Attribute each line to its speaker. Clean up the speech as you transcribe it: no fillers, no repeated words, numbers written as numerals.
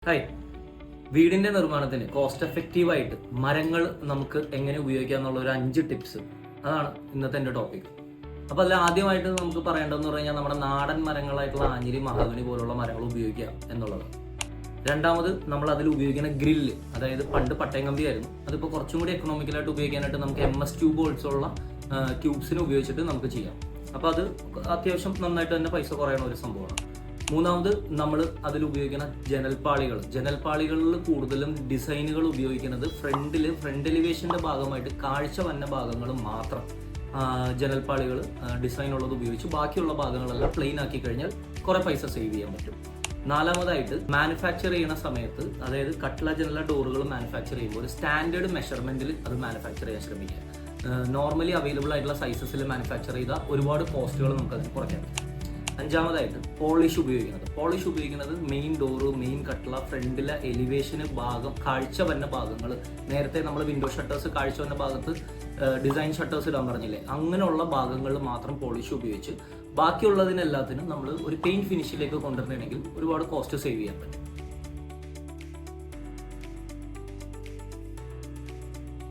Speaker 1: Hi, വീടിന്റെ നിർമ്മാണത്തിന് cost എഫക്റ്റീവായിട്ട് മരങ്ങൾ നമുക്ക് എങ്ങനെ ഉപയോഗിക്കാം എന്നുള്ള ഒരു 5 ടിപ്സ്, അതാണ് ഇന്നത്തെ എൻ്റെ ടോപ്പിക്. അപ്പോൾ അതിൽ ആദ്യമായിട്ട് നമുക്ക് പറയേണ്ടതെന്ന് പറഞ്ഞാൽ നമ്മുടെ നാടൻ മരങ്ങളായിട്ടുള്ള ആഞ്ഞിലി, മഹാഗണി പോലുള്ള മരങ്ങൾ ഉപയോഗിക്കുക എന്നുള്ളത്. രണ്ടാമത്, നമ്മൾ അതിൽ ഉപയോഗിക്കുന്ന ഗ്രില്ല്, അതായത് പണ്ട് പട്ടയം കമ്പി ആയിരുന്നു, അതിപ്പോൾ കുറച്ചും കൂടി എക്കണോമിക്കലായിട്ട് ഉപയോഗിക്കാനായിട്ട് നമുക്ക് MS ട്യൂബ് ബോൾസുള്ള ട്യൂബ്സിനെ ഉപയോഗിച്ചിട്ട് നമുക്ക് ചെയ്യാം. അപ്പോൾ അത് അത്യാവശ്യം നന്നായിട്ട് തന്നെ പൈസ കുറയുന്ന ഒരു സംഭവമാണ്. മൂന്നാമത്, നമ്മൾ അതിൽ ഉപയോഗിക്കുന്ന ജനൽപ്പാളികളിൽ കൂടുതലും ഡിസൈനുകൾ ഉപയോഗിക്കുന്നത് ഫ്രണ്ട് എലിവേഷൻ്റെ ഭാഗമായിട്ട് കാഴ്ച വന്ന ഭാഗങ്ങൾ മാത്രം ജനൽപ്പാളികൾ ഡിസൈൻ ഉള്ളത് ഉപയോഗിച്ച് ബാക്കിയുള്ള ഭാഗങ്ങളെല്ലാം പ്ലെയിൻ ആക്കി കഴിഞ്ഞാൽ കുറേ പൈസ സേവ് ചെയ്യാൻ പറ്റും. നാലാമതായിട്ട്, മാനുഫാക്ചർ ചെയ്യുന്ന സമയത്ത്, അതായത് കട്ട്ല ജനല ഡോറുകൾ മാനുഫാക്ചർ ചെയ്യുമ്പോൾ ഒരു സ്റ്റാൻഡേർഡ് മെഷർമെന്റിൽ അത് മാനുഫാക്ചർ ചെയ്യാൻ ശ്രമിക്കുക. നോർമലി അവൈലബിൾ ആയിട്ടുള്ള സൈസസിൽ മാനുഫാക്ചർ ചെയ്താൽ ഒരുപാട് കോസ്റ്റുകൾ നമുക്കതിന് കുറയ്ക്കാൻ പറ്റും. അഞ്ചാമതായിട്ട്, പോളിഷ് ഉപയോഗിക്കുന്നത് മെയിൻ ഡോറ്, മെയിൻ കട്ട്ല, ഫ്രണ്ടിലെ എലിവേഷന് ഭാഗം, കാഴ്ച വന്ന ഭാഗങ്ങൾ, നേരത്തെ നമ്മൾ വിൻഡോ ഷട്ടേഴ്സ് കാഴ്ച വന്ന ഭാഗത്ത് ഡിസൈൻ ഷട്ടേഴ്സ് ഇടാൻ പറഞ്ഞില്ലേ, അങ്ങനെയുള്ള ഭാഗങ്ങളിൽ മാത്രം പോളിഷ് ഉപയോഗിച്ച് ബാക്കിയുള്ളതിനെല്ലാത്തിനും നമ്മൾ ഒരു പെയിന്റ് ഫിനിഷിലേക്ക് കൊണ്ടുവരണമെങ്കിൽ ഒരുപാട് കോസ്റ്റ് സേവ് ചെയ്യാൻ പറ്റും.